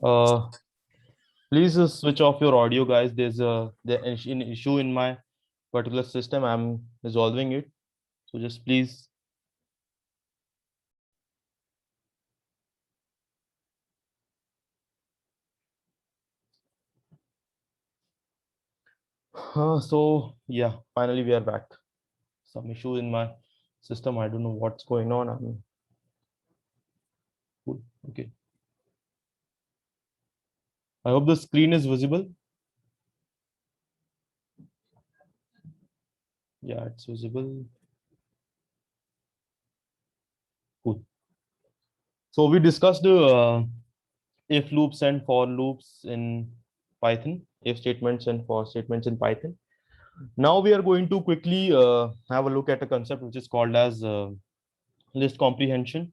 Uh, Please switch off your audio, guys. There's an issue in my particular system. I'm resolving it. So just please. So yeah, finally we are back. Some issue in my system. I don't know what's going on. Cool. Okay. I hope the screen is visible. Yeah, it's visible. Cool. So we discussed if loops and for loops in Python, if statements and for statements in Python. Now we are going to quickly have a look at a concept which is called as list comprehension.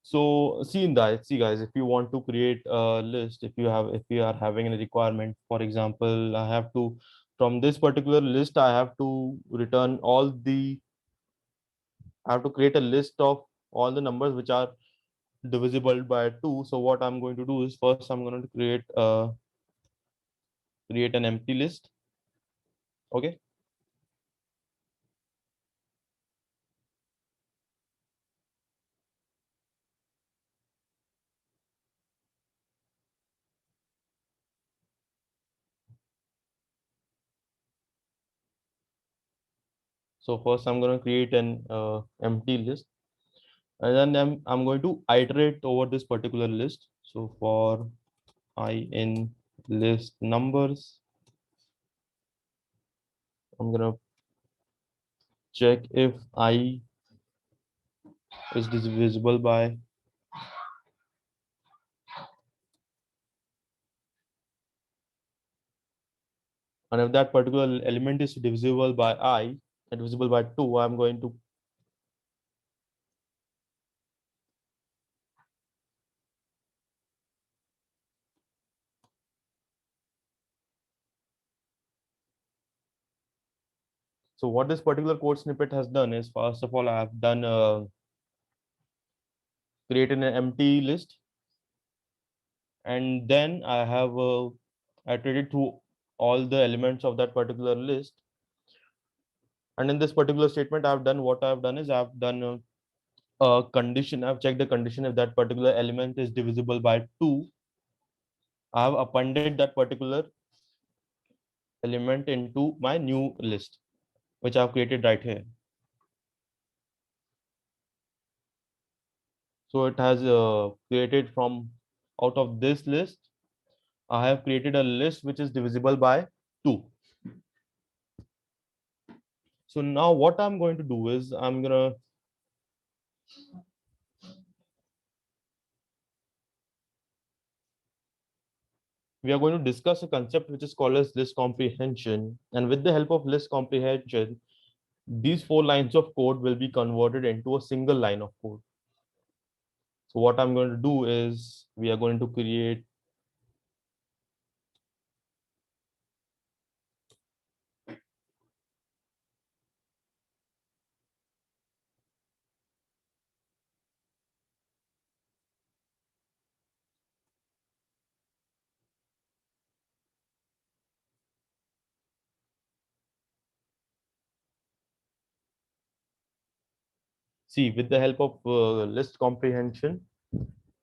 So see guys, if you want to create a list, if you are having a requirement, for example, I have to from this particular list, I have to create a list of all the numbers which are divisible by 2. So what I'm going to do is first I'm going to create an empty list. Okay. So first I'm going to create an empty list, and then I'm going to iterate over this particular list. So for I in list numbers, I'm going to check if I is divisible by, and if that particular element is divisible by I and divisible by 2, I'm going to so what this particular code snippet has done is, first of all, I have done created an empty list, and then I have iterated through all the elements of that particular list. And in this particular statement, I've done is I've done a condition. I've checked the condition if that particular element is divisible by 2. I have appended that particular element into my new list, which I've created right here. So it has created from out of this list, I have created a list which is divisible by 2. So now what I'm going to do is we are going to discuss a concept which is called as list comprehension. And with the help of list comprehension, these 4 lines of code will be converted into a single line of code. So what I'm going to do is we are going to create. See, with the help of list comprehension,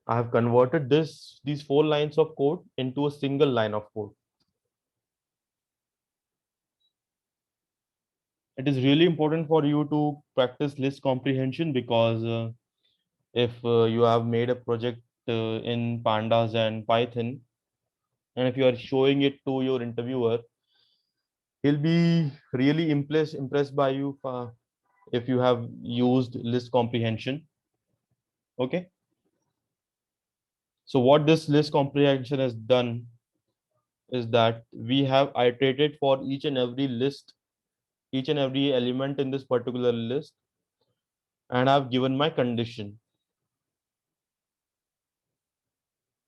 I have converted these 4 lines of code into a single line of code. It is really important for you to practice list comprehension because if you have made a project in pandas and python, and if you are showing it to your interviewer, he'll be really impressed by you if you have used list comprehension. Okay. So what this list comprehension has done is that we have iterated for each and every element in this particular list, and I've given my condition.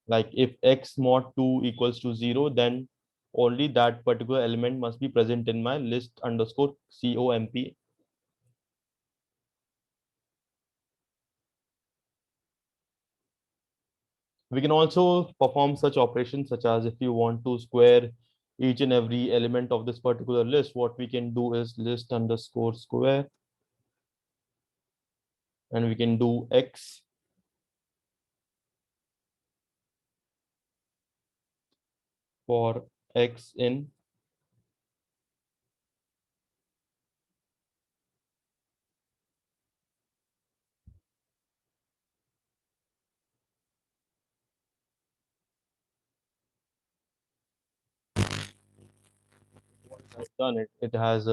Like if x mod 2 equals to 0, then only that particular element must be present in my list underscore comp. We can also perform such operations such as if you want to square each and every element of this particular list, what we can do is list underscore square, and we can do x for x in done it. It has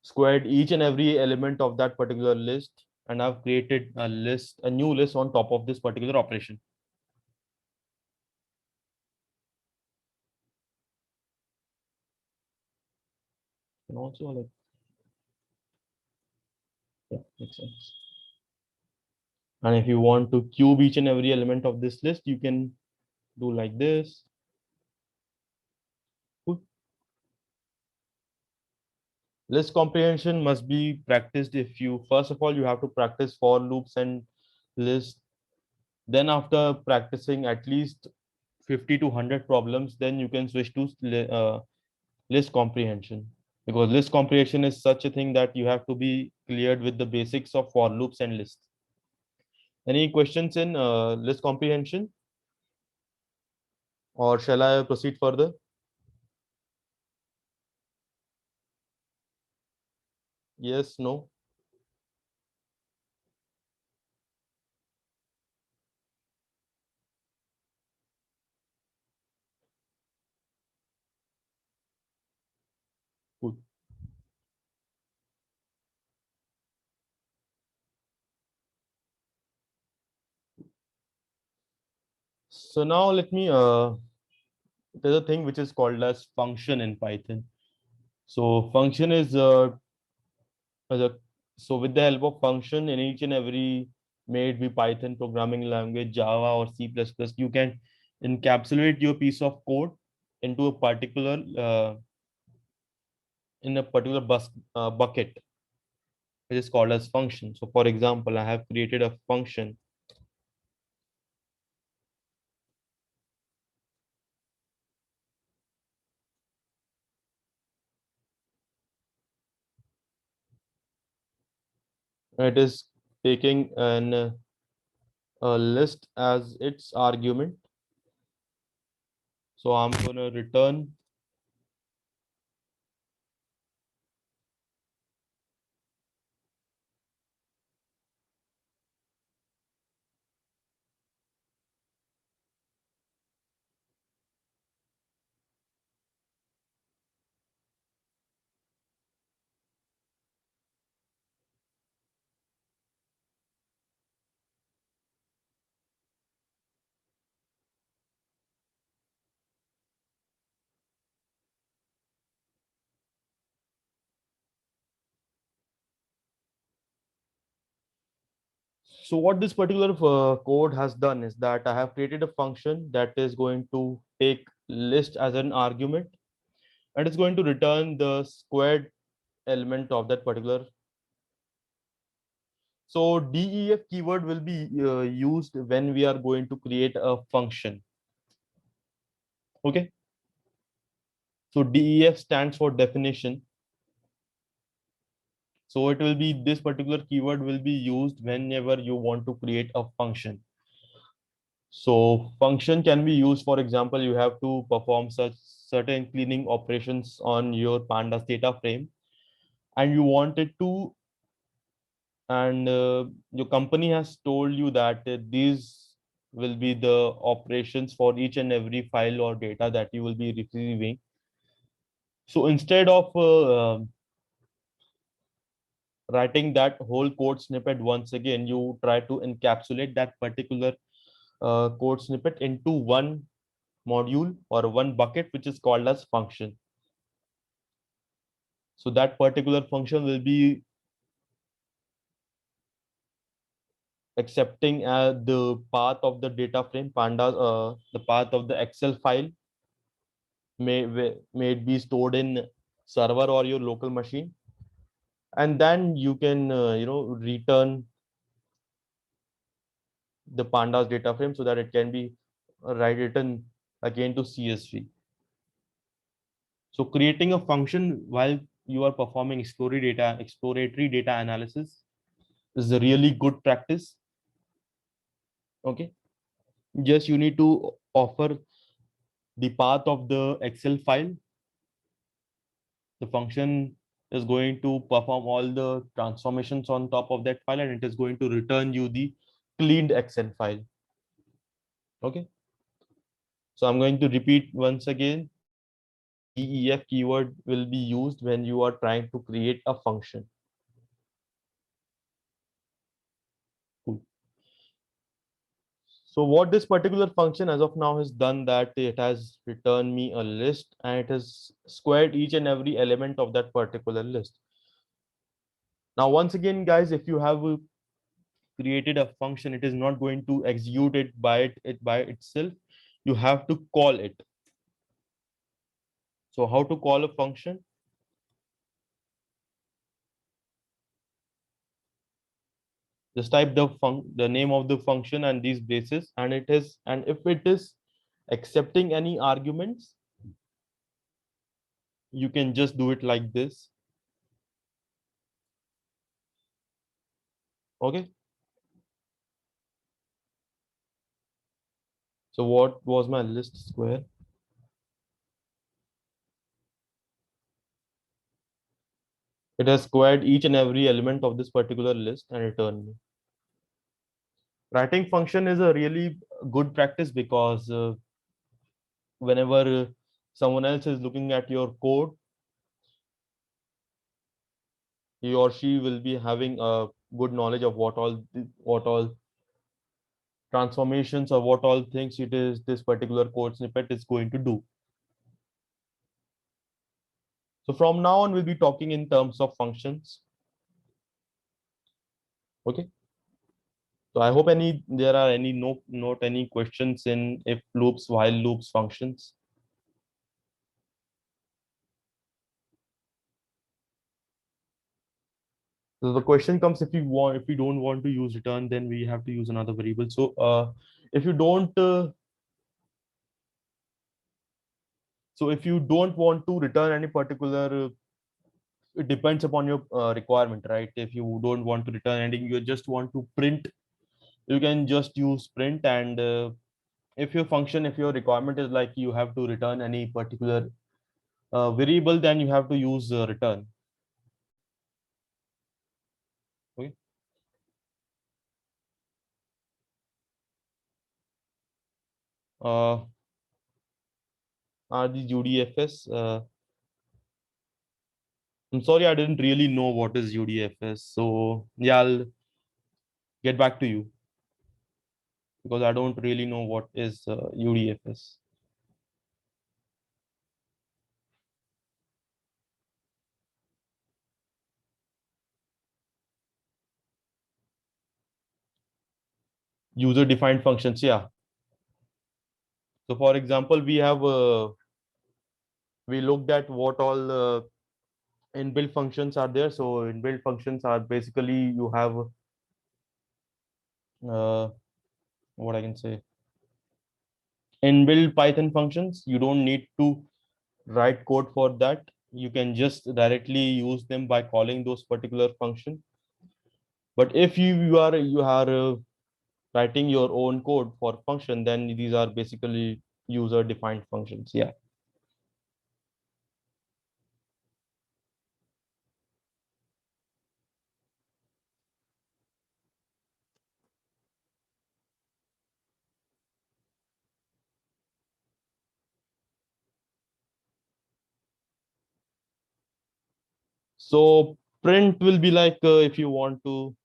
squared each and every element of that particular list, and I've created a new list on top of this particular operation. And also like, yeah, makes sense. And if you want to cube each and every element of this list, you can do like this. Cool. List comprehension must be practiced. If you first of all you have to practice for loops and list. Then after practicing at least 50 to 100 problems, then you can switch to list comprehension, because list comprehension is such a thing that you have to be cleared with the basics of for loops and lists. Any questions in list comprehension, or shall I proceed further? Yes, no? Good. So now let me there's a thing which is called as function in Python. So function is the so with the help of function in each and every, may it be Python programming language, Java or C++, you can encapsulate your piece of code into a particular in a particular bucket, which is called as function. So for example, I have created a function. It is taking a list as its argument. So I'm going to return. So what this particular code has done is that I have created a function that is going to take list as an argument, and it's going to return the squared element of that particular. So def keyword will be used when we are going to create a function. Okay. So def stands for definition. So it will be, this particular keyword will be used whenever you want to create a function. So function can be used, for example, you have to perform such certain cleaning operations on your pandas data frame, and you want it to, and your company has told you that these will be the operations for each and every file or data that you will be receiving. So instead of writing that whole code snippet once again, you try to encapsulate that particular code snippet into one module or one bucket, which is called as function. So that particular function will be accepting the path of the data frame pandas, the path of the Excel file, may it be stored in server or your local machine, and then you can return the pandas data frame so that it can be written again to CSV. So creating a function while you are performing exploratory data analysis is a really good practice. Okay. Just you need to offer the path of the Excel file. The function is going to perform all the transformations on top of that file, and it is going to return you the cleaned Excel file. Okay. So I'm going to repeat once again. DEF keyword will be used when you are trying to create a function. Cool. So what this particular function as of now has done, that it has returned me a list and it has squared each and every element of that particular list. Now, once again, guys, if you have created a function, it is not going to execute it by itself. You have to call it. So how to call a function? Just type the name of the function and these braces, and if it is accepting any arguments, you can just do it like this. Okay. So what was my list square? It has squared each and every element of this particular list and returned me. Writing function is a really good practice because whenever someone else is looking at your code, he or she will be having a good knowledge of what all transformations or what all things it is this particular code snippet is going to do. So from now on, we'll be talking in terms of functions. Okay. So I hope there are any not any questions in if loops, while loops, functions. So the question comes, if we don't want to use return, then we have to use another variable. So if you don't if you don't want to return any particular it depends upon your requirement, right? If you don't want to return anything, you just want to print, you can just use print. And if your requirement is like you have to return any particular variable, then you have to use return. Okay. uh, are the UDFS? I'm sorry, I didn't really know what is UDFS, so yeah, I'll get back to you because I don't really know what is UDFS. User defined functions, yeah. So for example, we looked at what all inbuilt functions are there. So inbuilt functions are basically you have uh, what I can say, inbuilt Python functions. You don't need to write code for that. You can just directly use them by calling those particular function. But if you are writing your own code for function, then these are basically user defined functions. Yeah. So print will be like if you want to.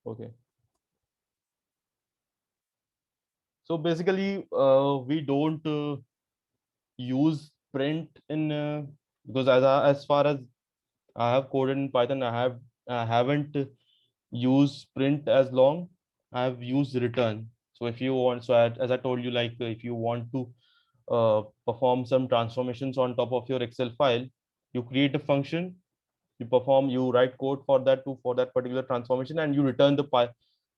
Okay. So basically, we don't use print in because as far as I have coded in Python, I haven't used print as long. I have used return. So if you want, as I told you, like if you want to perform some transformations on top of your Excel file, you create a function, you write code for that particular transformation, and you return the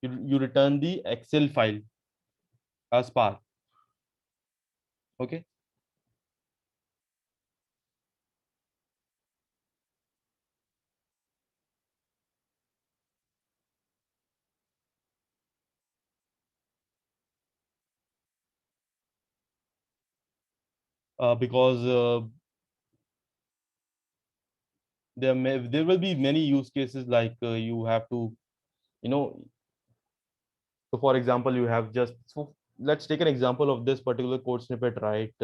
You return the Excel file as Spark. Okay. Because there will be many use cases like you have to, you know, so for example, you have just, so let's take an example of this particular code snippet, right?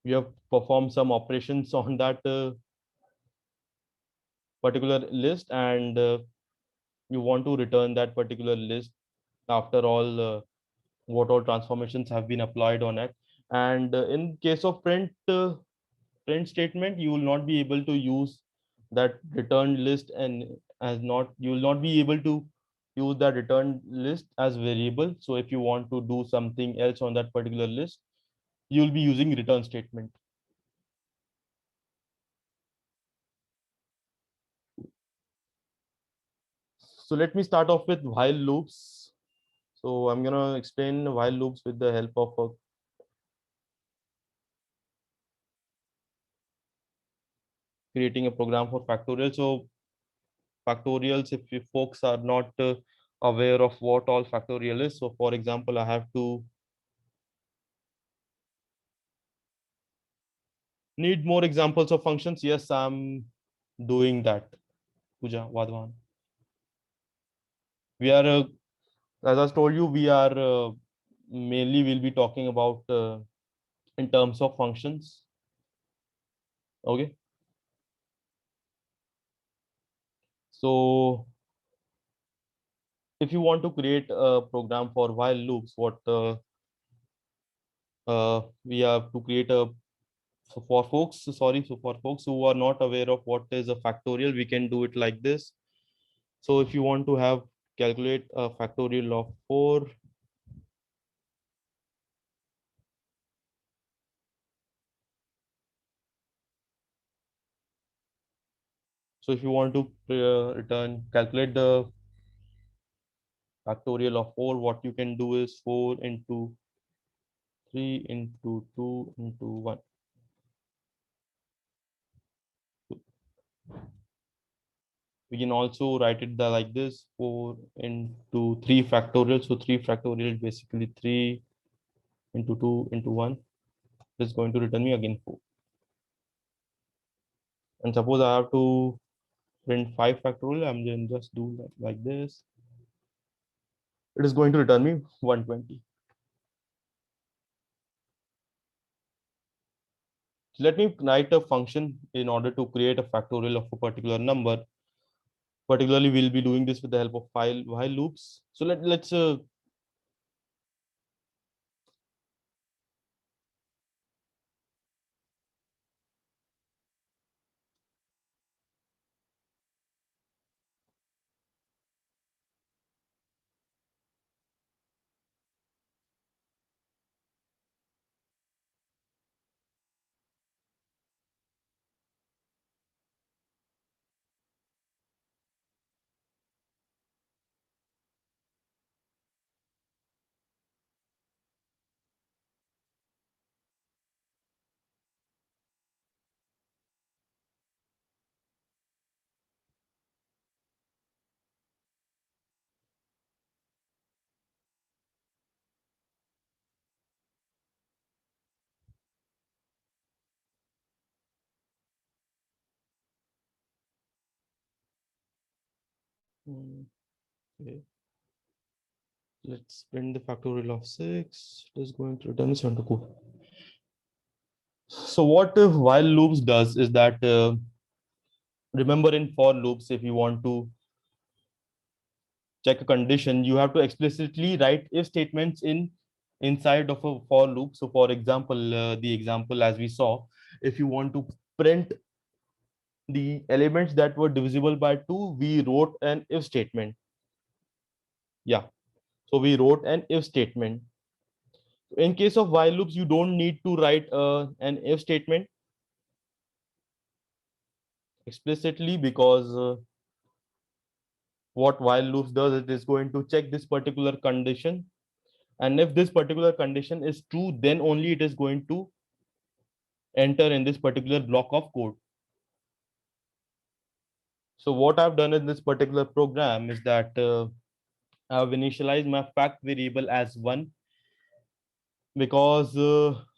You have performed some operations on that particular list, and you want to return that particular list after all what all transformations have been applied on it. And in case of print statement, you will not be able to use that returned list, and as not, you will not be able to use that returned list as variable. So if you want to do something else on that particular list, you will be using return statement. So let me start off with while loops. So I'm gonna explain while loops with the help of creating a program for factorial. So factorials, if you folks are not aware of what all factorial is, so for example, I have to need more examples of functions. Yes, I'm doing that. Puja Wadwan. We are, as I told you, we are mainly will be talking about in terms of functions. Okay. So if you want to create a program for while loops, what we have to create a, so for folks, sorry, so for folks who are not aware of what is a factorial, we can do it like this. So if you want to have calculate a factorial of 4, so if you want to return calculate the factorial of 4, what you can do is 4 into 3 into 2 into 1. We can also write it like this: 4 into 3 factorial. So 3 factorial is basically 3 into 2 into 1. This is going to return me again 4. And suppose I have to print 5 factorial, I'm going to just do that like this. It is going to return me 120. So let me write a function in order to create a factorial of a particular number. Particularly, we'll be doing this with the help of while loops. So let's okay. Let's print the factorial of 6. It is going to return 72. So what while loops does is that remember in for loops, if you want to check a condition, you have to explicitly write if statements inside of a for loop. So for example, the example as we saw, if you want to print the elements that were divisible by 2, we wrote an if statement. Yeah. So we wrote an if statement. In case of while loops, you don't need to write an if statement explicitly, because what while loops does, it is going to check this particular condition, and if this particular condition is true, then only it is going to enter in this particular block of code. So what I've done in this particular program is that I've initialized my fact variable as 1, because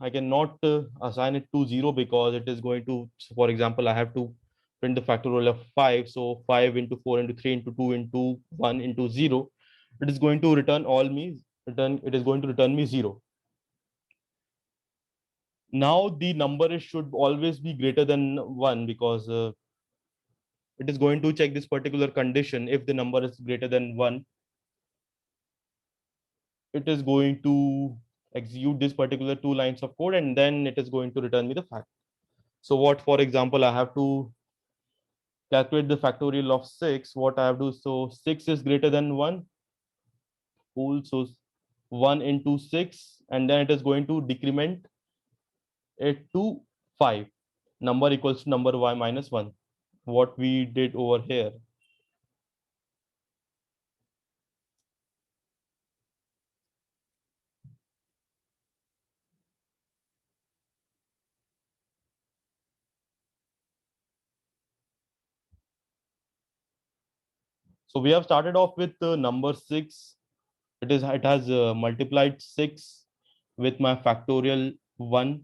I cannot assign it to 0, because it is going to, for example, I have to print the factorial of 5. So 5 into 4 into 3 into 2 into 1 into 0, it is going to it is going to return me 0. Now the number should always be greater than 1, because it is going to check this particular condition. If the number is greater than 1, it is going to execute this particular 2 lines of code, and then it is going to return me the fact. So what, for example, I have to calculate the factorial of 6. What I have to do, so 6 is greater than 1. Cool. So 1 into 6, and then it is going to decrement it to 5. Number equals to number y minus 1. What we did over here. So we have started off with number 6. It has multiplied 6 with my factorial 1,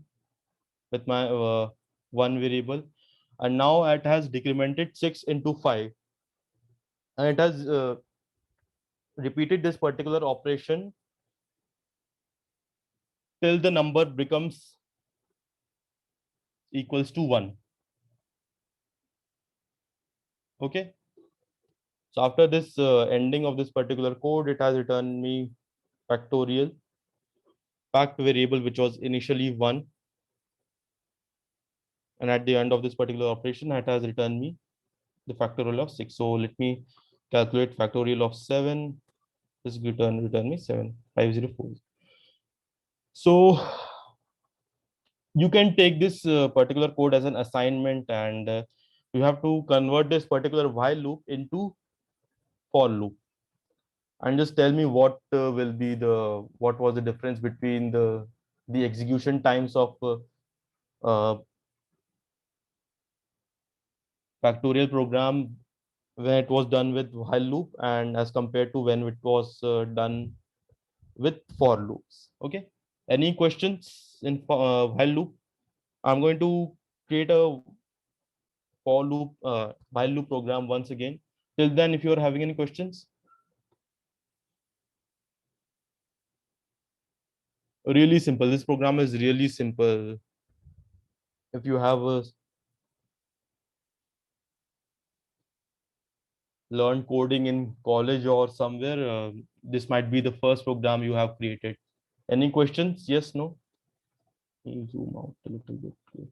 with my 1 variable, and now it has decremented 6 into 5, and it has repeated this particular operation till the number becomes equals to 1. Okay, so after this ending of this particular code, it has returned me factorial fact variable, which was initially 1, and at the end of this particular operation, it has returned me the factorial of 6. So let me calculate factorial of 7. This return me 75040. So you can take this particular code as an assignment, and you have to convert this particular while loop into for loop, and just tell me what will be what was the difference between the execution times of uh, factorial program when it was done with while loop, and as compared to when it was done with for loops. Okay, any questions in while loop? I'm going to create a for loop while loop program once again. Till then, if you're having any questions. Really simple, this program is really simple. If you have learned coding in college or somewhere, this might be the first program you have created. Any questions? Yes, no? Let me zoom out a little bit.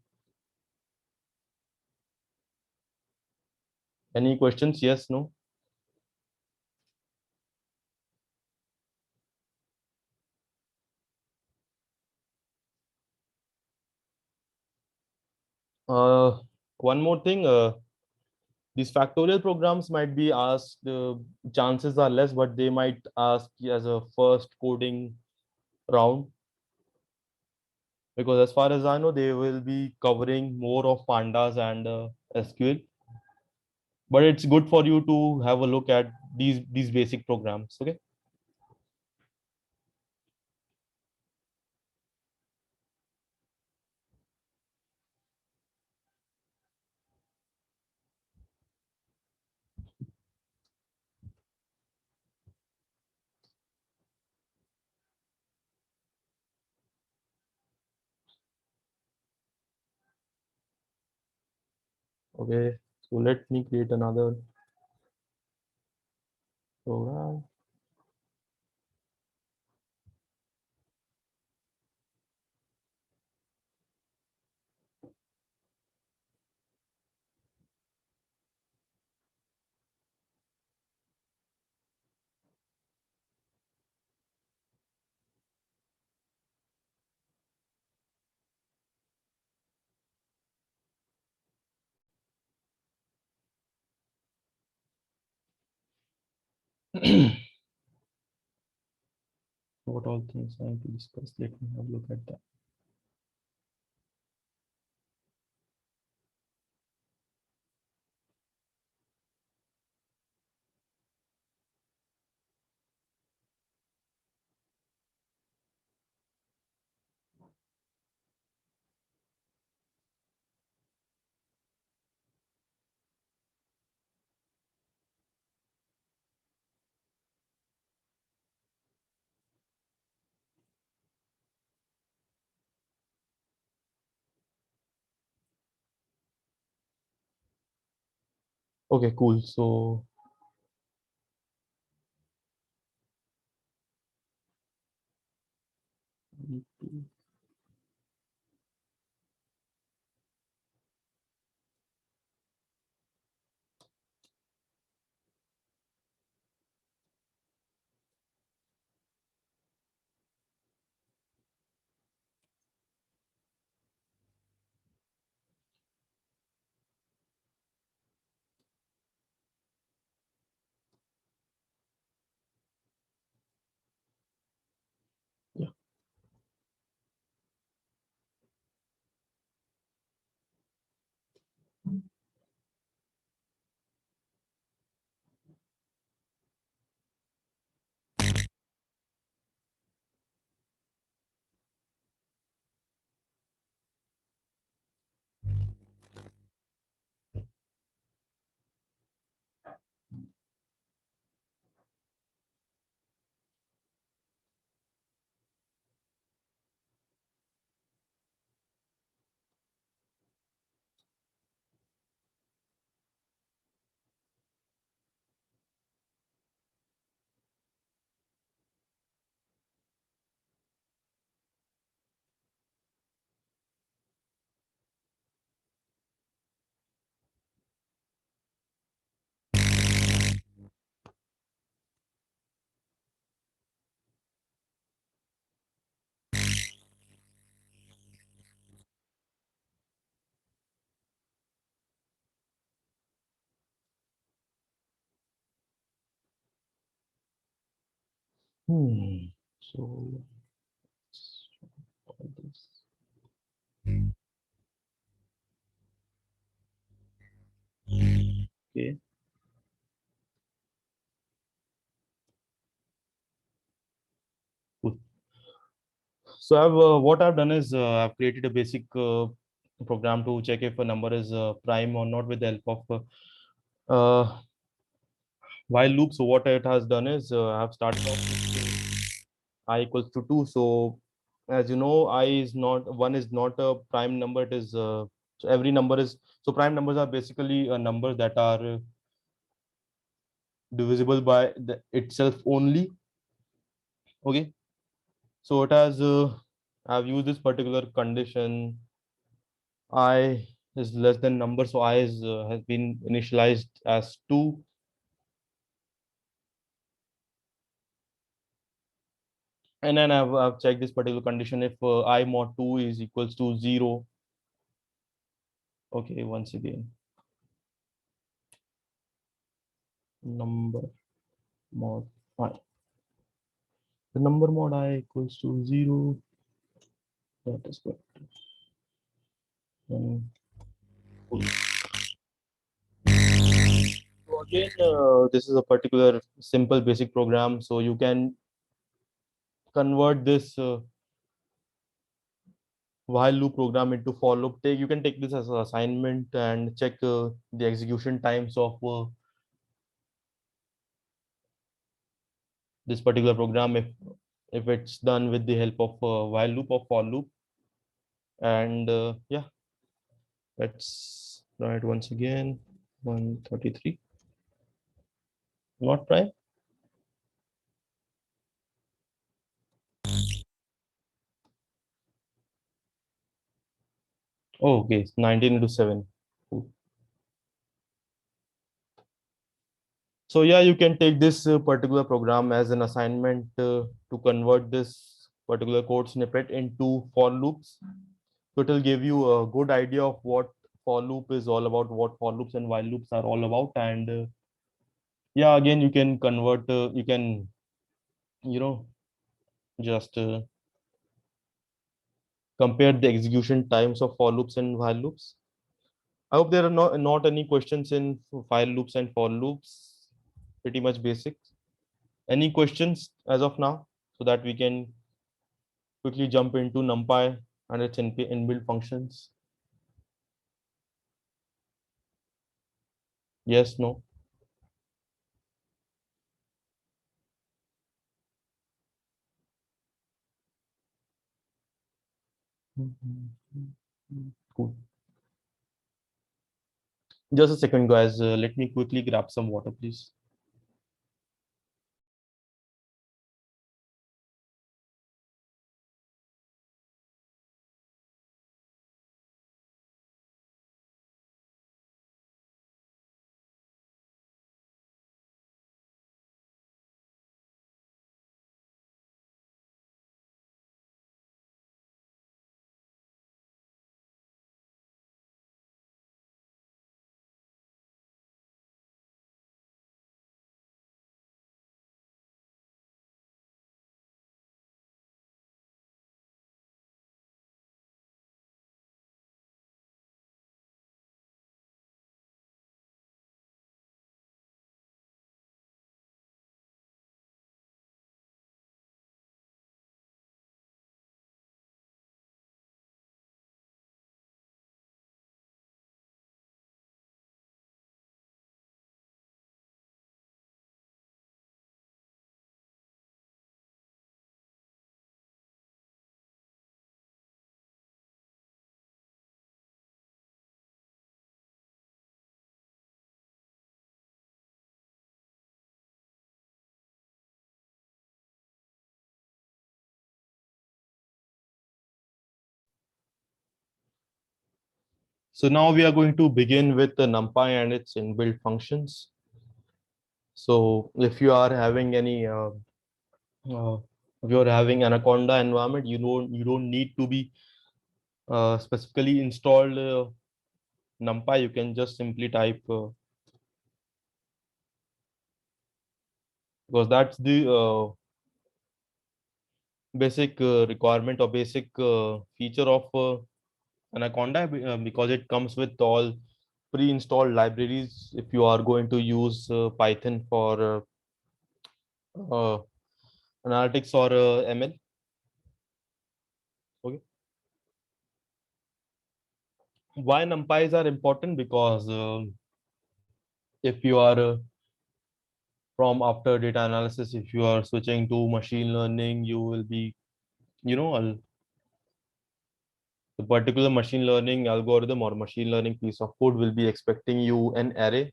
Any questions? Yes, no? uh, One more thing, these factorial programs might be asked, chances are less, but they might ask as a first coding round, because as far as I know, they will be covering more of pandas and SQL. But it's good for you to have a look at these basic programs. Okay. Okay. So let me create another program. What all things I have to discuss? Let me have a look at that. Okay, cool. So yeah. So all this. Okay. Cool. So what I've done is I've created a basic program to check if a number is prime or not with the help of while loop. So what it has done is I've started off with I equals to 2. So as you know, I is not one is not a prime number. It is so every number is so prime numbers are basically numbers that are divisible by itself only. Okay. So it has I've used this particular condition. I is less than number, so I is has been initialized as 2. And then I've checked this particular condition if I mod 2 is equals to 0. Okay, once again, number mod I. The number mod I equals to 0. That is good. Then so again, this is a particular simple basic program. So you can convert this while loop program into for loop. You can take this as an assignment and check the execution times of this particular program if it's done with the help of while loop or for loop. And yeah, let's try it once again. 133, not prime. Oh, okay, it's 19 into 7. Cool. So yeah, you can take this particular program as an assignment to convert this particular code snippet into for loops. So it will give you a good idea of what for loop is all about, what for loops and while loops are all about. And Yeah, again, you can convert, you can, you know, just compare the execution times of for loops and while loops. I hope there are not any questions in while loops and for loops. Pretty much basic. Any questions as of now, so that we can quickly jump into NumPy and its inbuilt functions? Yes, no. Cool. Just a second, guys. Let me quickly grab some water, please. So now we are going to begin with the NumPy and its inbuilt functions. So if you are having any, uh, if you are having Anaconda environment, you don't need to be specifically installed NumPy. You can just simply type because that's the basic requirement or basic feature of Anaconda, because it comes with all pre-installed libraries if you are going to use Python for uh, analytics or ML. Okay. Why NumPys are important? Because if you are from after data analysis, if you are switching to machine learning, you will be, the particular machine learning algorithm or machine learning piece of code will be expecting you an array.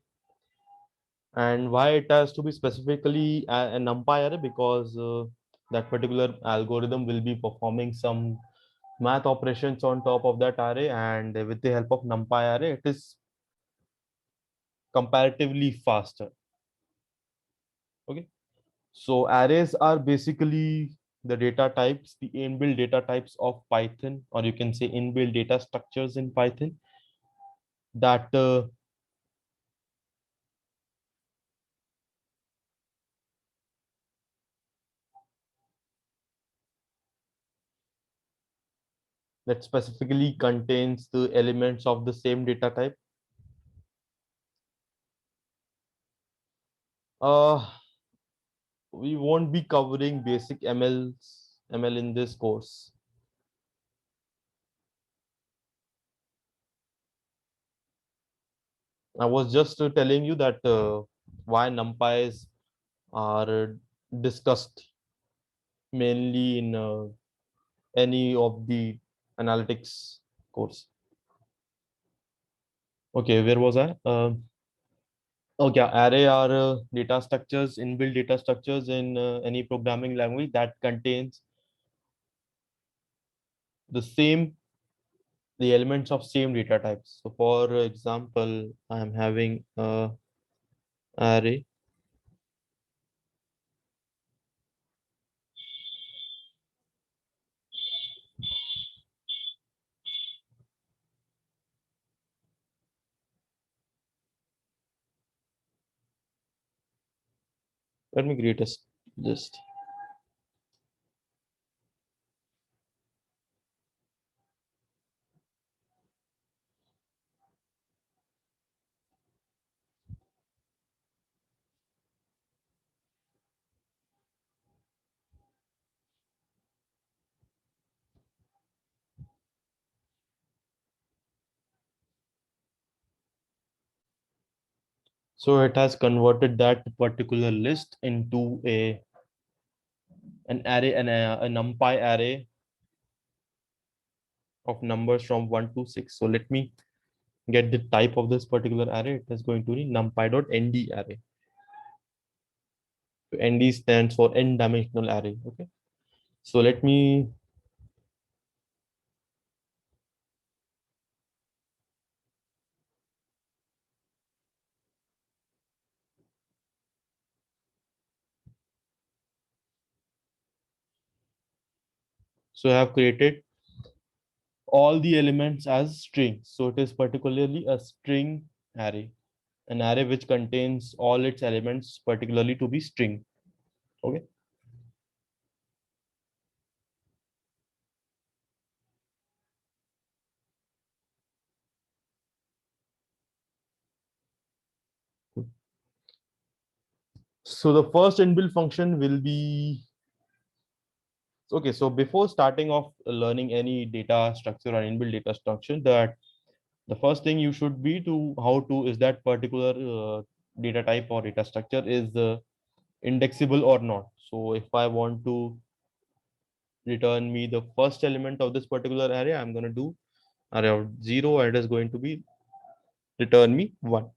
And why it has to be specifically a NumPy array? Because that particular algorithm will be performing some math operations on top of that array, and with the help of NumPy array, it is comparatively faster. Okay. So arrays are basically the data types, the inbuilt data types of Python, or you can say inbuilt data structures in Python that that specifically contains the elements of the same data type. Uh, we won't be covering basic ML in this course. I was just telling you that why NumPys are discussed mainly in any of the analytics course. Okay, where was I? Okay, array are data structures, inbuilt data structures in any programming language that contains the same, the elements of same data types. So for example, I am having a array. Let me create a list. So it has converted that particular list into an array, a numpy array of numbers from 1 to 6. So let me get the type of this particular array. It is going to be numpy.nd array. So nd stands for n dimensional array. Okay. So let me so I have created all the elements as strings. So it is particularly a string array, an array which contains all its elements particularly to be string. Okay. So the first inbuilt function will be okay. So before starting off learning any data structure or inbuilt data structure, that the first thing you should be to how to is that particular data type or data structure is indexable or not. So if I want to return me the first element of this particular array, I'm going to do array of 0 and it is going to be return me 1.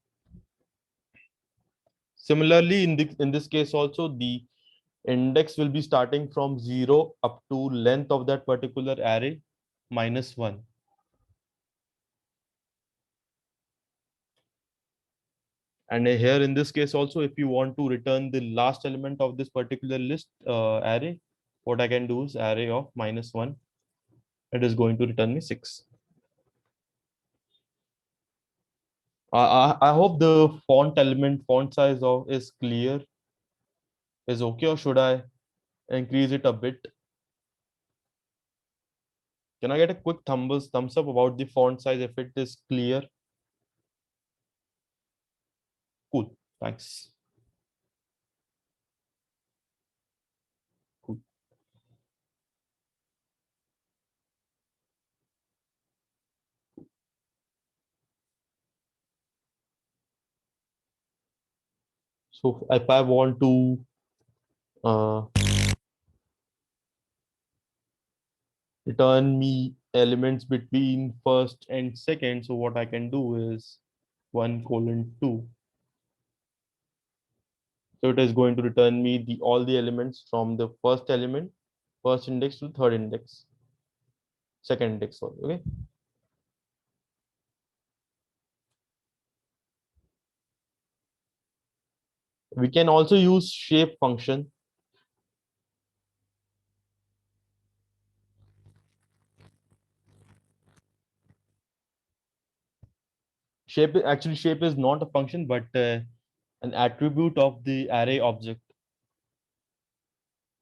Similarly, in this case also, the index will be starting from 0 up to length of that particular array minus 1. And here in this case also, if you want to return the last element of this particular list array, what I can do is array of minus 1. It is going to return me 6. I hope the font size of is clear, is okay, or should I increase it a bit? Can I get a quick thumbs up about the font size if it is clear? Cool. Thanks. Cool. So if I want to uh, return me elements between first and second, so what I can do is 1:2. So it is going to return me the all the elements from the first element, first index to third index, second index. Sorry. Okay. We can also use shape function. Shape is not a function, but an attribute of the array object.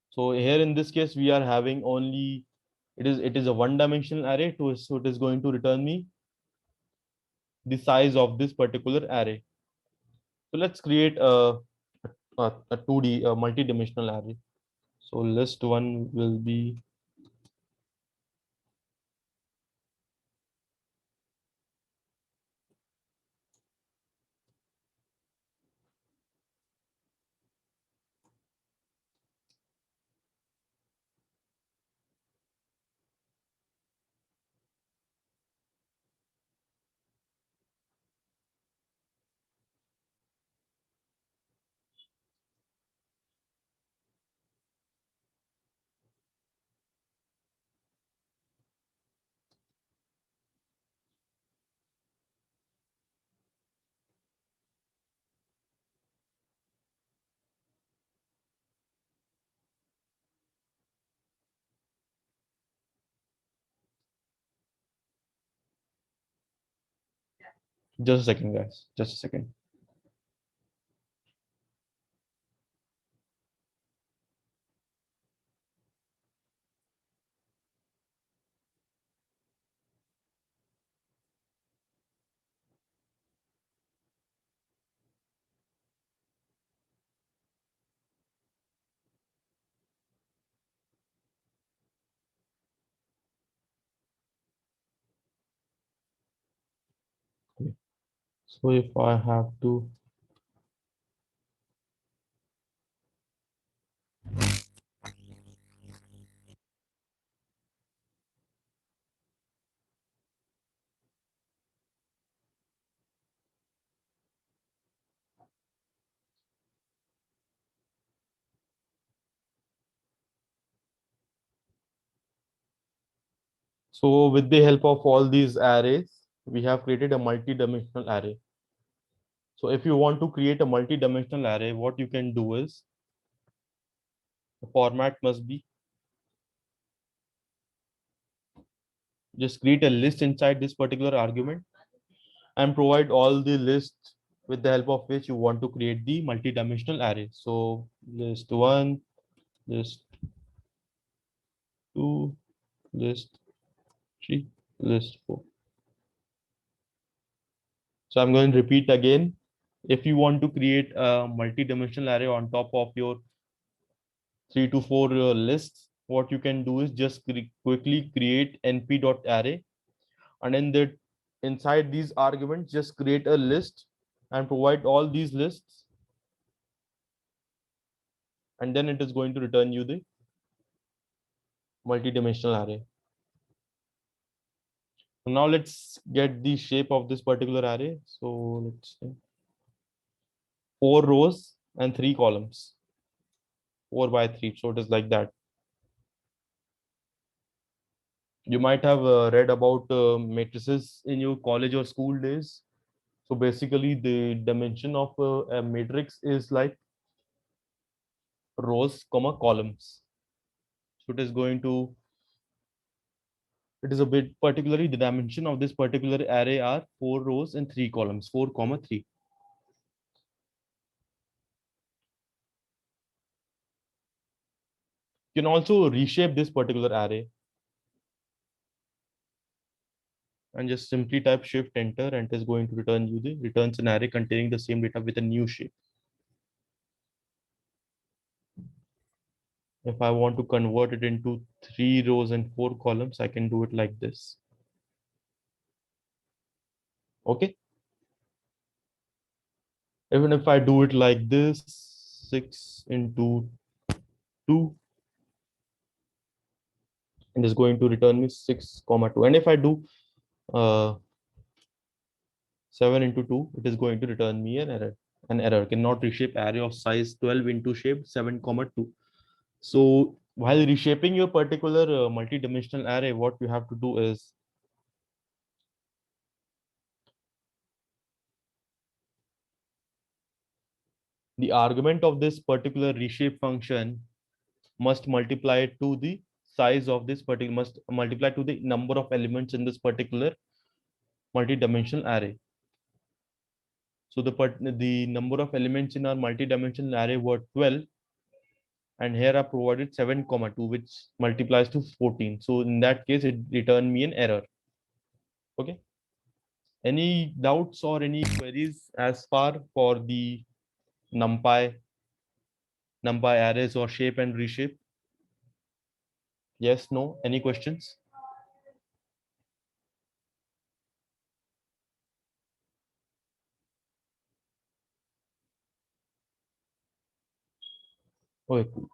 So here in this case, we are having only it is a one-dimensional array, so it is going to return me the size of this particular array. So let's create a 2D multi-dimensional array. So list one will be just a second, guys. Just a second. So if I have to, so with the help of all these arrays, we have created a multi-dimensional array. So if you want to create a multi-dimensional array, what you can do is the format must be just create a list inside this particular argument and provide all the lists with the help of which you want to create the multi-dimensional array. So list one, list two, list three, list four. So I'm going to repeat again. If you want to create a multi-dimensional array on top of your 3 to 4 lists, what you can do is just quickly create np.array, and in the inside these arguments just create a list and provide all these lists, and then it is going to return you the multi-dimensional array. So now let's get the shape of this particular array. So let's say 4 rows and 3 columns, 4 by 3. So it is like that. You might have read about matrices in your college or school days. So basically, the dimension of a matrix is like rows, comma columns. So it is a bit particularly the dimension of this particular array are 4 rows and 3 columns, 4 comma 3. You can also reshape this particular array and just simply type shift enter, and it is going to return you the returns an array containing the same data with a new shape. If I want to convert it into 3 rows and 4 columns, I can do it like this. Okay. Even if I do it like this, 6 into 2, and is going to return me 6 comma 2. And if I do uh, 7 into 2, it is going to return me an error. An error cannot reshape array of size 12 into shape 7 comma 2. So while reshaping your particular multi-dimensional array, what you have to do is the argument of this particular reshape function must multiply to the size of this particular, must multiply to the number of elements in this particular multi-dimensional array. So the number of elements in our multi-dimensional array were 12, and here I provided 7 comma 2, which multiplies to 14. So in that case, it returned me an error. Okay. Any doubts or any queries as far for the NumPy, NumPy arrays or shape and reshape? Yes, no, any questions? Okay, cool.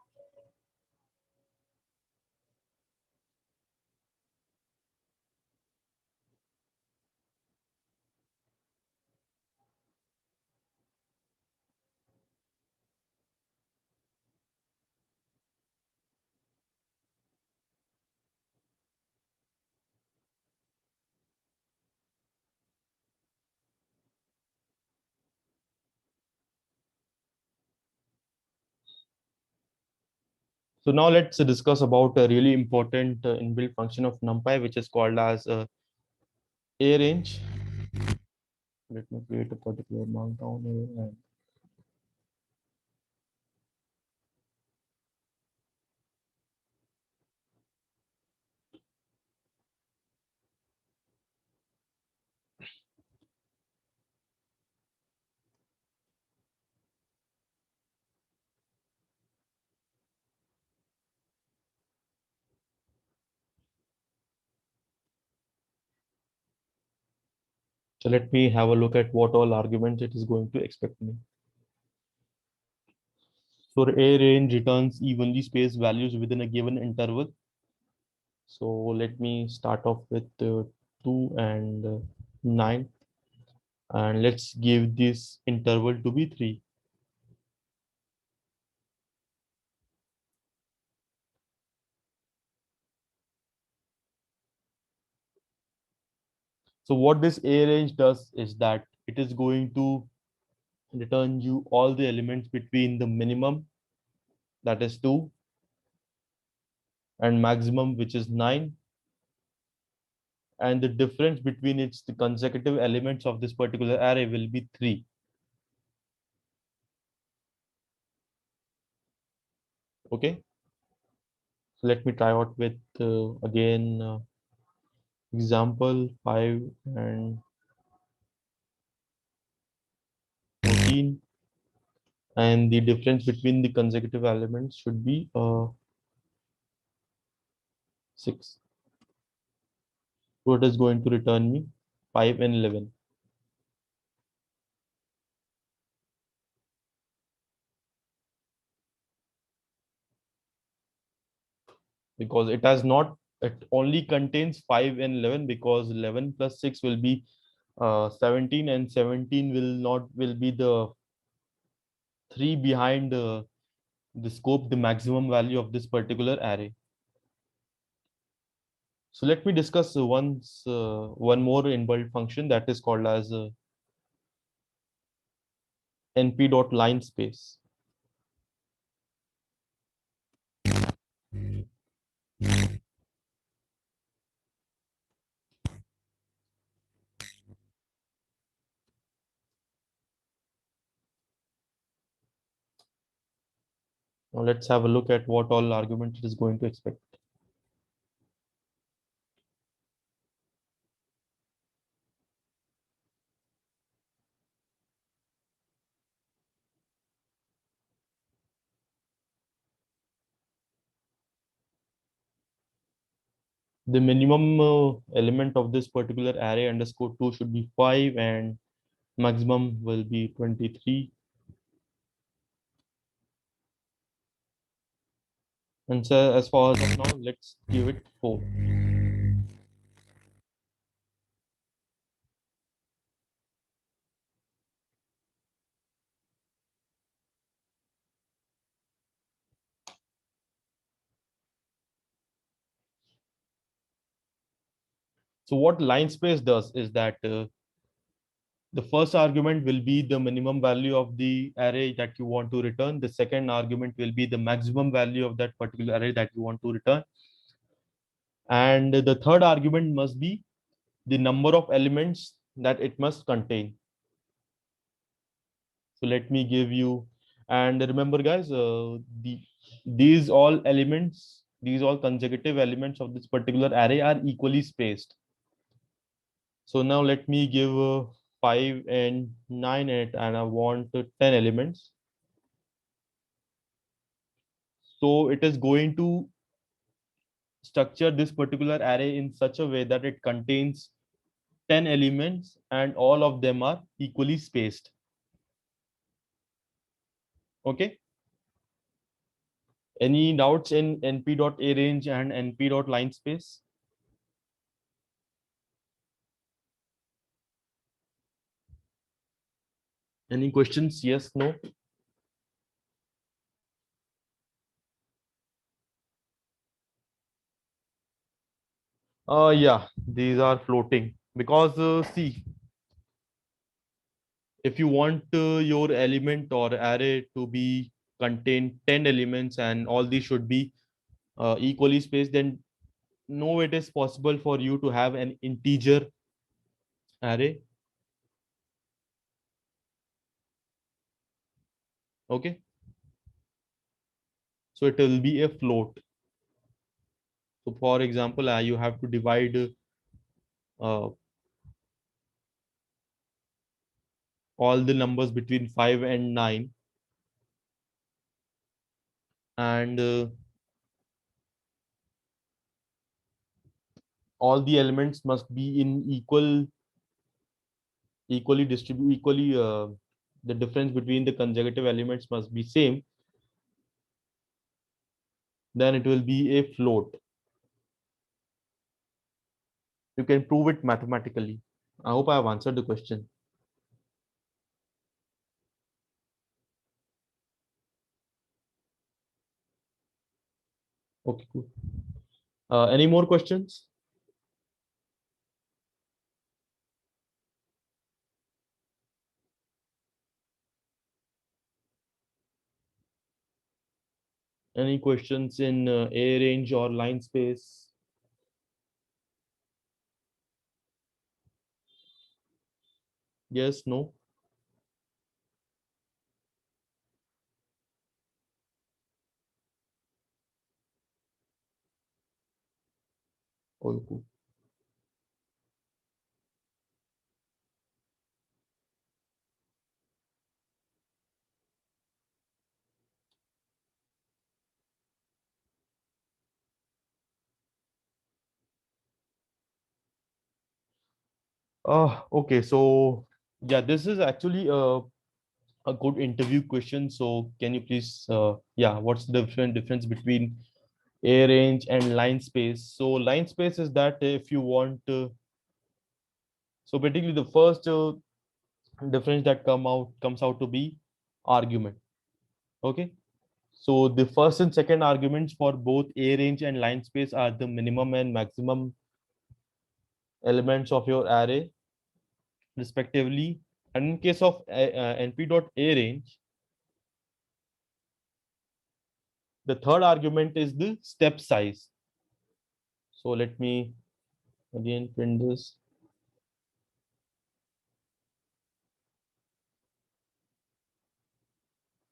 So now let's discuss about a really important inbuilt function of NumPy, which is called as arange. Let me create a particular markdown here. And So let me have a look at what all arguments it is going to expect me. So A range returns evenly spaced values within a given interval. So let me start off with 2 and 9, and let's give this interval to be 3. So what this A range does is that it is going to return you all the elements between the minimum, that is 2, and maximum, which is 9, and the difference between its the consecutive elements of this particular array will be 3. Okay, so let me try out with again example 5 and 14, and the difference between the consecutive elements should be 6. So it is going to return me 5 and 11, because it has not, it only contains 5 and 11, because 11 plus 6 will be 17, and 17 will be the 3 behind the scope, the maximum value of this particular array. So let me discuss one more inbuilt function that is called as np.line space. Now let's have a look at what all argument it is going to expect. The minimum element of this particular array underscore 2 should be 5, and maximum will be 23. And so as far as of now, let's give it 4. So what line space does is that the first argument will be the minimum value of the array that you want to return. The second argument will be the maximum value of that particular array that you want to return. And the third argument must be the number of elements that it must contain. So let me give you, and remember guys, these all elements, these all consecutive elements of this particular array are equally spaced. So now let me give 5 and 9 it, and I want 10 elements. So it is going to structure this particular array in such a way that it contains 10 elements and all of them are equally spaced. Okay. Any doubts in np.arange and np.line space? Any questions? Yes, no? Yeah, these are floating because see, if you want your element or array to be contain 10 elements and all these should be equally spaced, then no, it is possible for you to have an integer array. Okay, so it will be a float. So for example, you have to divide uh, all the numbers between 5 and 9, and all the elements must be in equal equally distribute equally the difference between the consecutive elements must be same, then it will be a float. You can prove it mathematically. I hope I have answered the question. Okay, cool. Any more questions? Any questions in A range or line space? Yes, no? Oh, cool. Okay, so yeah, this is actually a good interview question. So can you please, yeah, what's the difference between A range and line space? So line space is that if you want, so basically the first difference that comes out to be argument. Okay, so the first and second arguments for both A range and line space are the minimum and maximum elements of your array respectively. And in case of np.a range, the third argument is the step size. So let me again print this.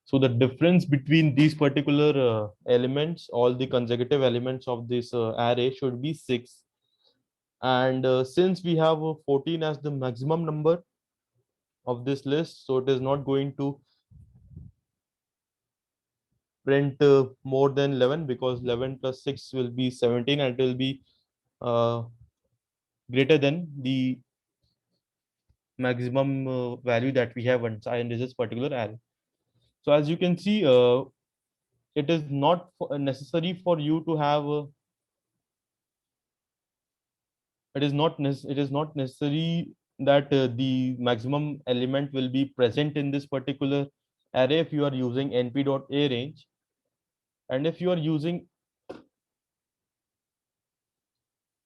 So the difference between these particular elements, all the consecutive elements of this array should be 6. And since we have 14 as the maximum number of this list, so it is not going to print more than 11, because 11 plus 6 will be 17, and it will be uh, greater than the maximum value that we have inside this particular array. So as you can see, it is not necessary for you to have it is not necessary that the maximum element will be present in this particular array if you are using np.a range. And if you are using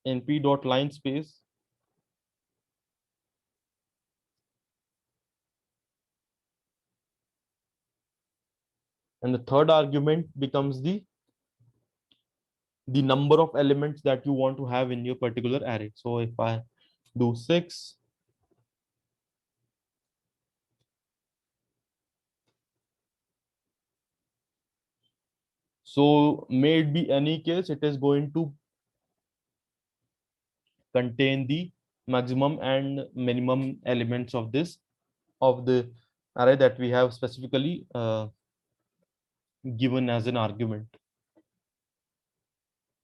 np.line space, and the third argument becomes the number of elements that you want to have in your particular array. So if I do 6, so may it be any case, it is going to contain the maximum and minimum elements of this, of the array that we have specifically given as an argument.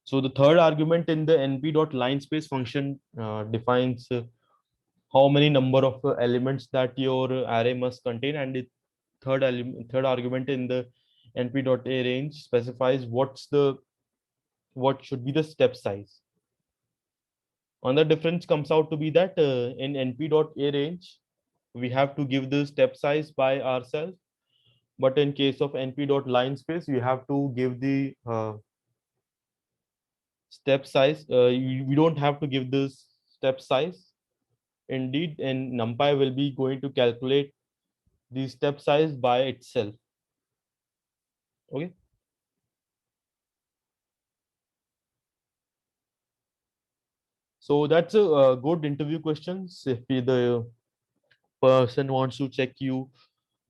So the third argument in the np.line space function defines how many number of elements that your array must contain, and the third argument in the np.a range specifies what should be the step size. Another difference comes out to be that in np.a range we have to give the step size by ourselves, but in case of np.line space you have to give the step size. We don't have to give this step size. Indeed, and NumPy will be going to calculate the step size by itself. Okay. So that's a good interview questions. If the person wants to check you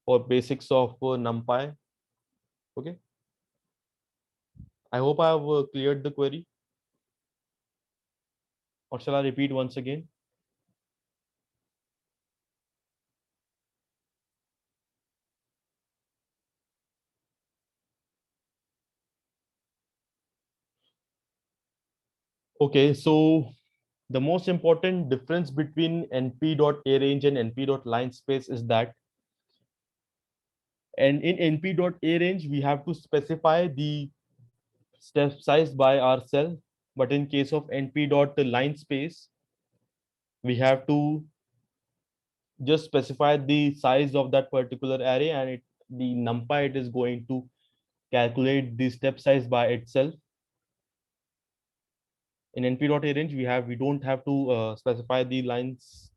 for basics of NumPy. Okay. I hope I have cleared the query. Or shall I repeat once again? Okay. So The most important difference between np.arange and np.linespace is that, and in np.arange we have to specify the step size by ourselves, but in case of np.linespace we have to just specify the size of that particular array, and the numpy it is going to calculate the step size by itself. In np.arange we don't have to specify the lines,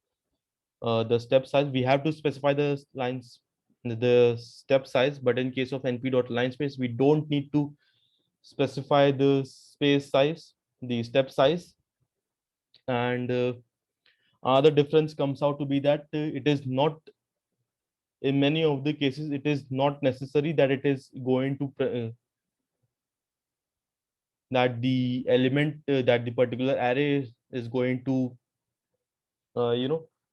the step size. We have to specify the lines, the step size, but in case of np.linespace we don't need to specify the space size, the step size. And other difference comes out to be that it is not, in many of the cases it is not necessary that it is going to that the element that the particular array is going to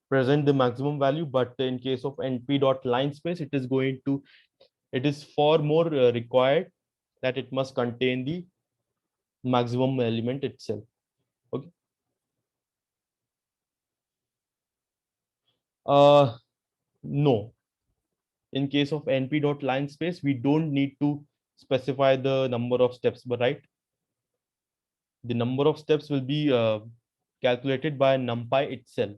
present the maximum value. But in case of np.linespace it is going to, it is far more required that it must contain the maximum element itself. Okay. No, in case of np.linespace we don't need to specify the number of steps, but right, the number of steps will be calculated by numpy itself.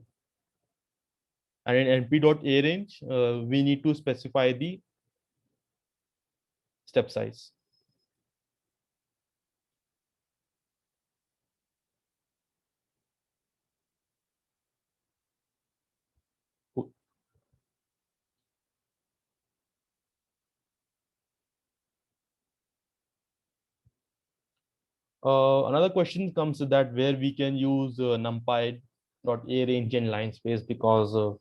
And in np.arange we need to specify the step size. Cool. Another question comes to that where we can use numpy.arange in line space, because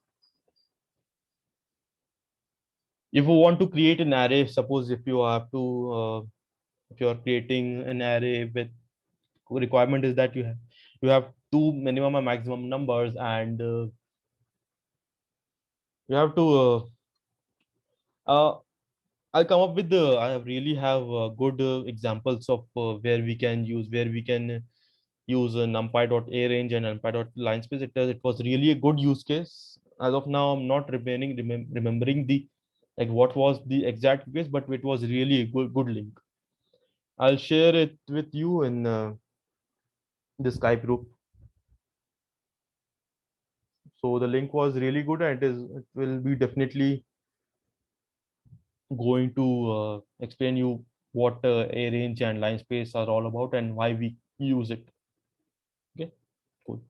if you want to create an array, suppose if you have to if you are creating an array with requirement is that you have two minimum and maximum numbers, and you have to uh, I'll come up with the, I have really have good examples of where we can use numpy.arange and numpy.linespace. It was really a good use case. As of now, I'm not remembering the, like what was the exact case, but it was really a good link. I'll share it with you in the Skype group. So the link was really good, and it will be definitely going to explain you what arange and line space are all about and why we use it. Okay, cool.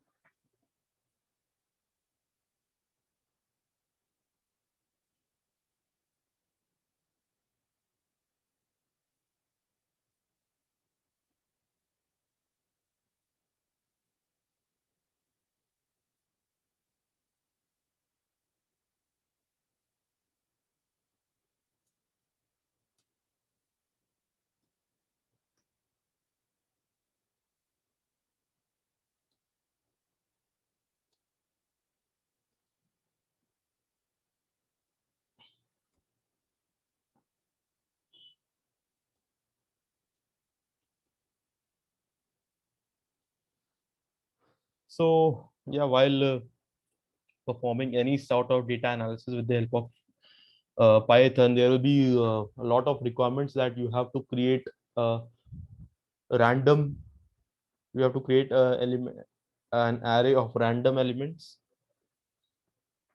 So yeah, while performing any sort of data analysis with the help of Python, there will be a lot of requirements that you have to create a random. You have to create an array of random elements.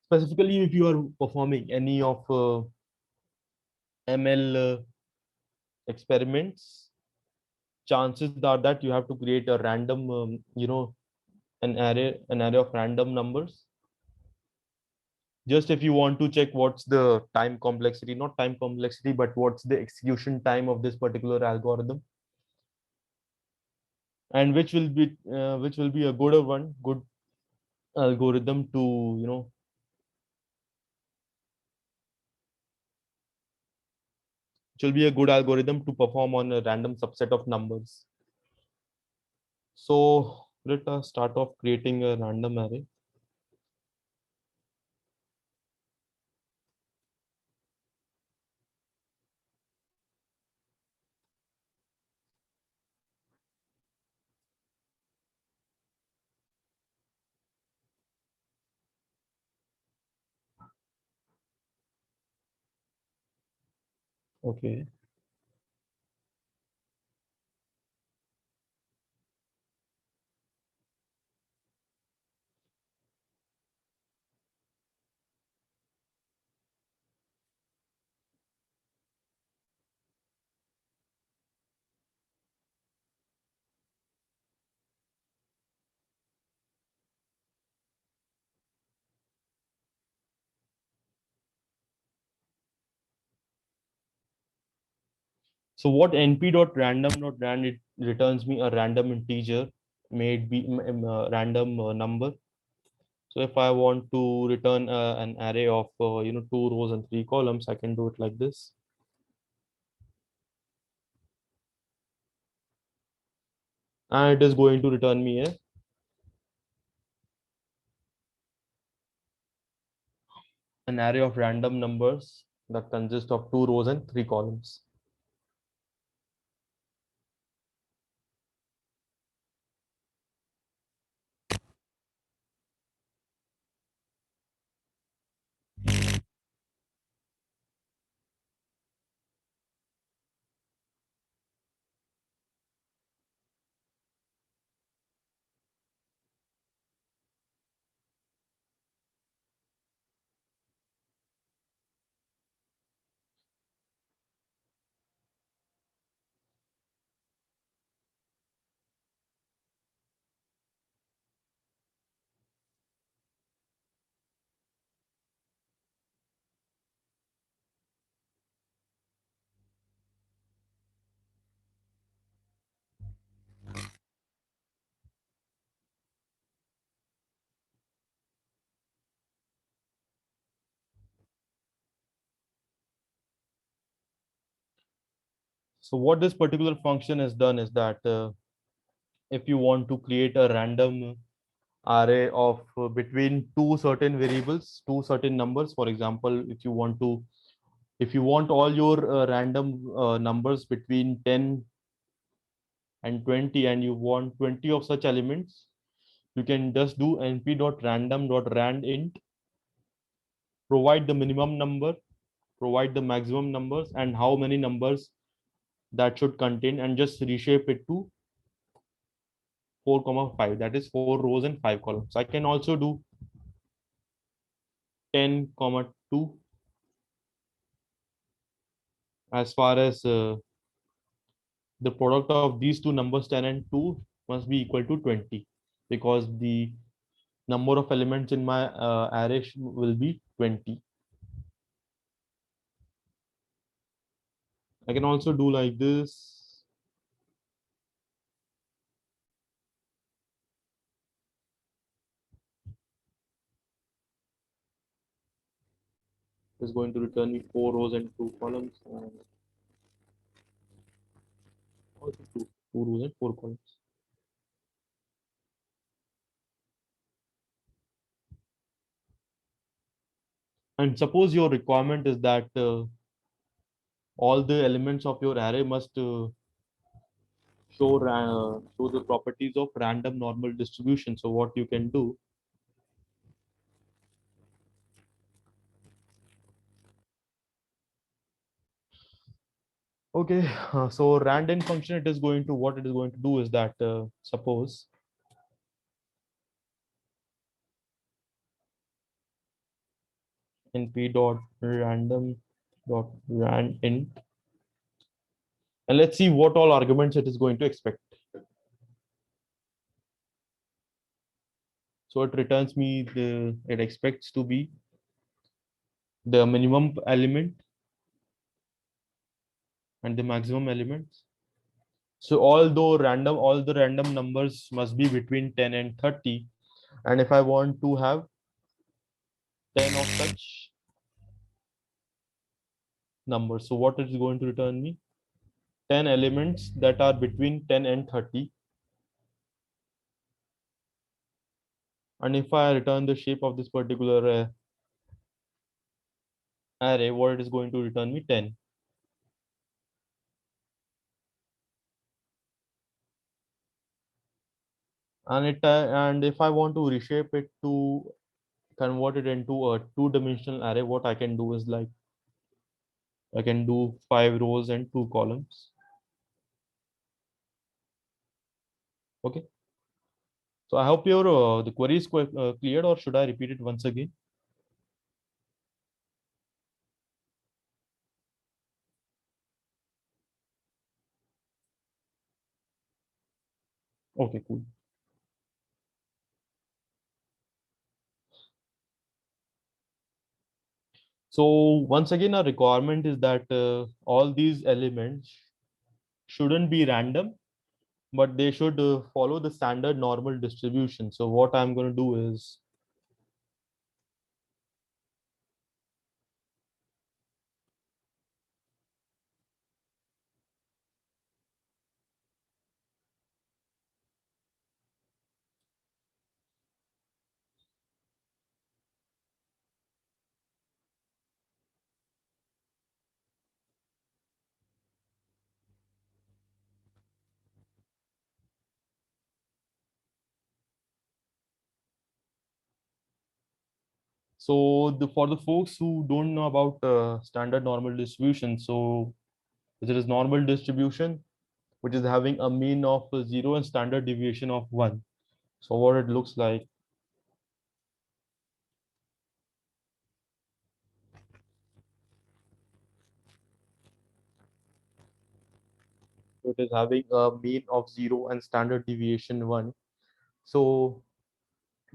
Specifically, if you are performing any of ML experiments, chances are that you have to create a random, an array of random numbers. Just if you want to check what's the time complexity, not time complexity, but what's the execution time of this particular algorithm, and which will be a good algorithm to, which will be a good algorithm to perform on a random subset of numbers. So let us start off creating a random array. Okay. So what np.random.rand, it returns me a random integer, may it be random number. So if I want to return an array of 2 rows and 3 columns, I can do it like this. And it is going to return me an array of random numbers that consist of 2 rows and 3 columns. So what this particular function has done is that if you want to create a random array of between two certain variables, two certain numbers, for example, if you want all your random numbers between 10 and 20, and you want 20 of such elements, you can just do np.random.randint, provide the minimum number, provide the maximum numbers, and how many numbers that should contain, and just reshape it to 4 comma 5, that is 4 rows and 5 columns. I can also do 10 comma 2, as far as the product of these two numbers 10 and 2 must be equal to 20, because the number of elements in my array will be 20. I can also do like this. It's going to return me 4 rows and 2 columns, and also two rows and 4 columns. And suppose your requirement is that all the elements of your array must show the properties of random normal distribution. So what you can do, okay, so random function, it is going to, what it is going to do is that suppose np dot random dot randint, and let's see what all arguments it is going to expect. So it returns me it expects to be the minimum element and the maximum elements. So all the random numbers must be between 10 and 30. And if I want to have 10 of such numbers, so what it is going to return me? 10 elements that are between 10 and 30. And if I return the shape of this particular array, what it is going to return me? 10. And if I want to reshape it to convert it into a two-dimensional array, what I can do is like I can do 5 rows and 2 columns. Okay. So I hope your the query is cleared, or should I repeat it once again? Okay, cool. So once again, a requirement is that all these elements shouldn't be random, but they should follow the standard normal distribution. So what I'm going to do is, so for the folks who don't know about standard normal distribution, so it is normal distribution which is having a mean of 0 and standard deviation of 1. So what it looks like, it is having a mean of 0 and standard deviation 1. So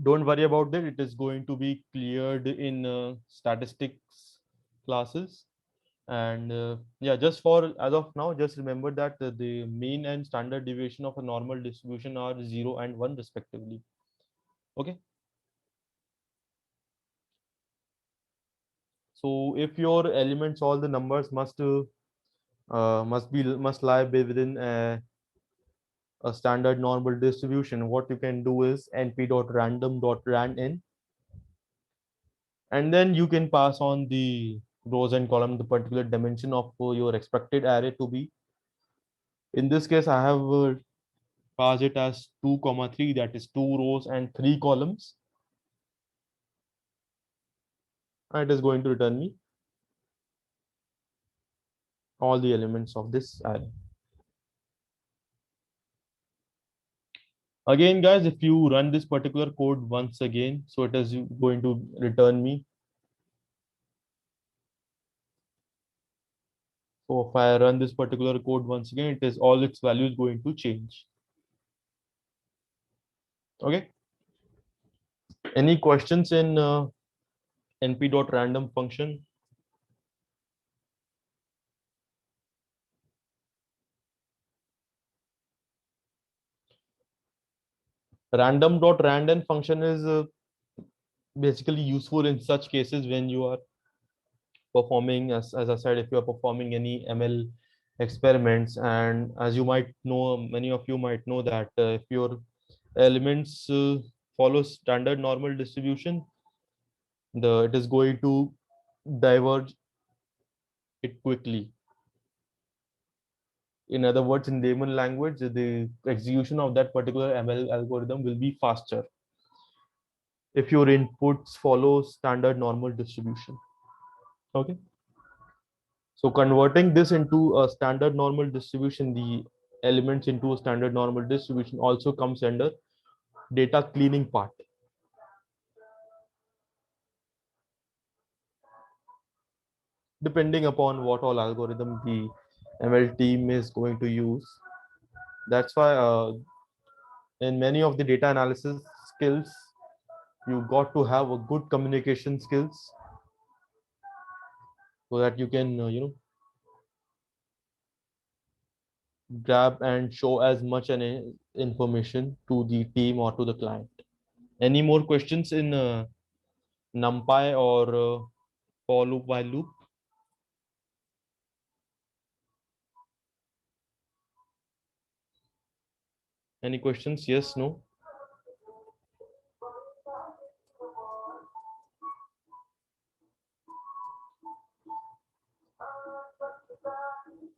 don't worry about that, it is going to be cleared in statistics classes. And yeah, just for as of now, just remember that the mean and standard deviation of a normal distribution are 0 and 1 respectively. Okay. So if your elements, all the numbers must lie within a standard normal distribution, what you can do is np.random.randin, and then you can pass on the rows and column the particular dimension of your expected array to be. In this case, I have passed it as 2 comma 3, that is 2 rows and 3 columns, and it is going to return me all the elements of this array. Again, guys, if you run this particular code once again, so it is going to return me. So if I run this particular code once again, it is all its values going to change. Okay. Any questions in np.random function? Random.random function is basically useful in such cases when you are performing, as I said, if you are performing any ML experiments, and as you might know, many of you might know that if your elements follow standard normal distribution, it is going to diverge it quickly. In other words, in layman language, the execution of that particular ML algorithm will be faster if your inputs follow standard normal distribution. Okay. So converting this into a standard normal distribution, the elements into a standard normal distribution also comes under data cleaning part. Depending upon what all algorithm the ML team is going to use. That's why in many of the data analysis skills, you got to have a good communication skills so that you can, grab and show as much information to the team or to the client. Any more questions in NumPy or for loop while loop? Any questions? Yes, no?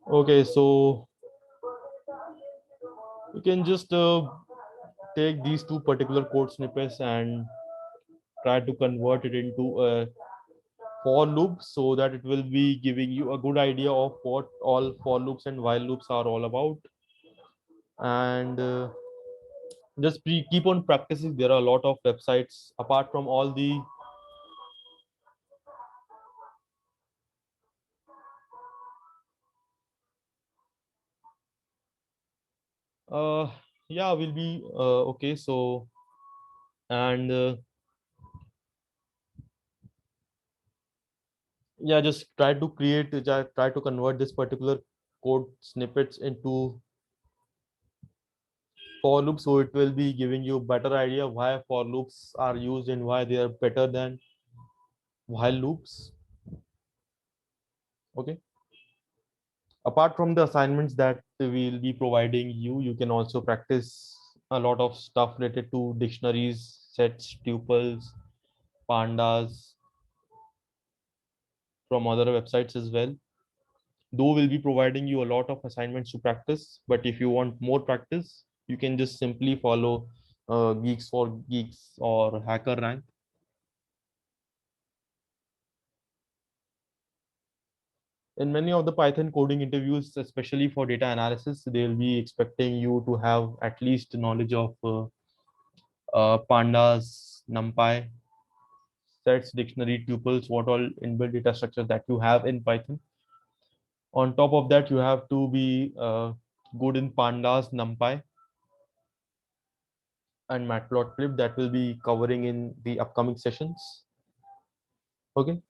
Okay, so you can just take these two particular code snippets and try to convert it into a for loop so that it will be giving you a good idea of what all for loops and while loops are all about. And just keep on practicing. There are a lot of websites apart from all the yeah, will be okay. So and yeah, just try to convert this particular code snippets into for loops, so it will be giving you better idea why for loops are used and why they are better than while loops. Okay, apart from the assignments that we'll be providing you, you can also practice a lot of stuff related to dictionaries, sets, tuples, pandas from other websites as well. Though we'll be providing you a lot of assignments to practice, but if you want more practice, you can just simply follow Geeks for Geeks or Hacker Rank. In many of the Python coding interviews, especially for data analysis, they'll be expecting you to have at least knowledge of pandas, numpy, sets, dictionary, tuples, what all inbuilt data structure that you have in Python. On top of that, you have to be good in pandas, numpy, and matplotlib, that will be covering in the upcoming sessions. Okay.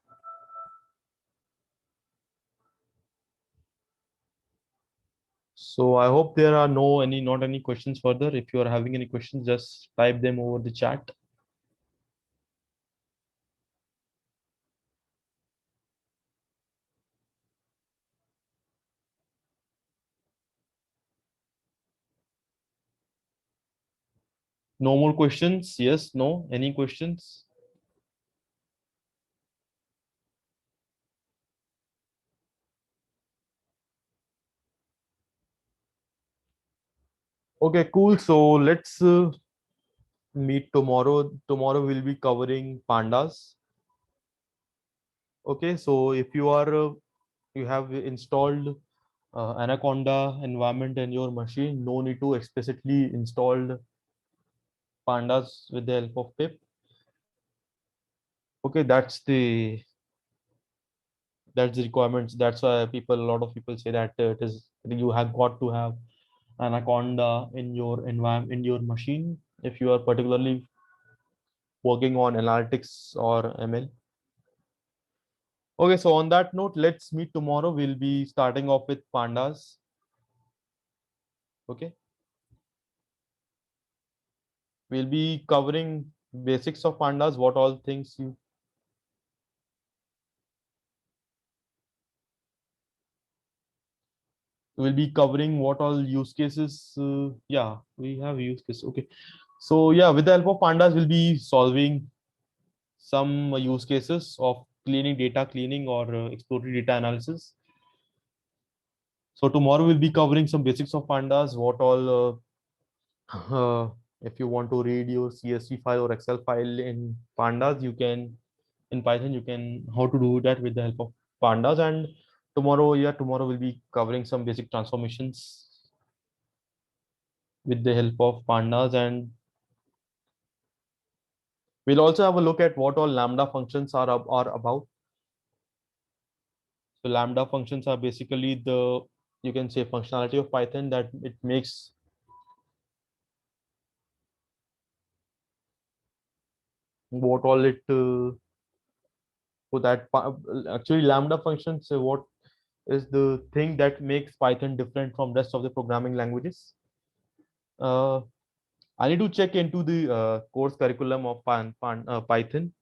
So I hope there are not any questions further. If you are having any questions, just type them over the chat. No more questions? Yes, no. Any questions? Okay, cool. So let's meet tomorrow. Tomorrow we'll be covering pandas. Okay, so if you have installed Anaconda environment in your machine, no need to explicitly install pandas with the help of pip. Okay, that's the requirements. That's why a lot of people say that it is you have got to have Anaconda in your environment in your machine if you are particularly working on analytics or ML. Okay, so on that note, let's meet tomorrow. We'll be starting off with pandas. Okay, we'll be covering basics of pandas, what all things you will be covering, what all use cases. Yeah, we have use cases. Okay, so yeah, with the help of pandas, we'll be solving some use cases of data cleaning or exploratory data analysis. So tomorrow we'll be covering some basics of pandas, what all if you want to read your CSV file or Excel file in pandas, you can in Python, you can how to do that with the help of pandas. And tomorrow we'll be covering some basic transformations with the help of pandas, and we'll also have a look at what all lambda functions are about. So lambda functions are basically the, you can say, functionality of Python that it makes what all it so that actually lambda functions what is the thing that makes Python different from rest of the programming languages. Uh, I need to check into the course curriculum of Python.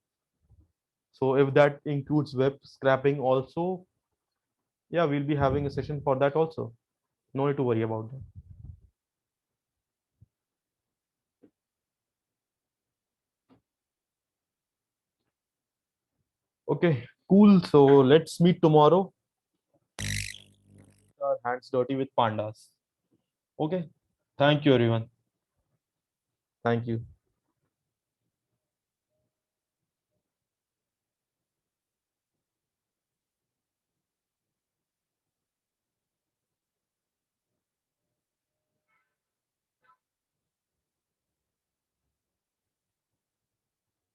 So if that includes web scraping also, yeah, we'll be having a session for that also. No need to worry about that. Okay, cool. So let's meet tomorrow. Our hands dirty with pandas. Okay. Thank you, everyone. Thank you.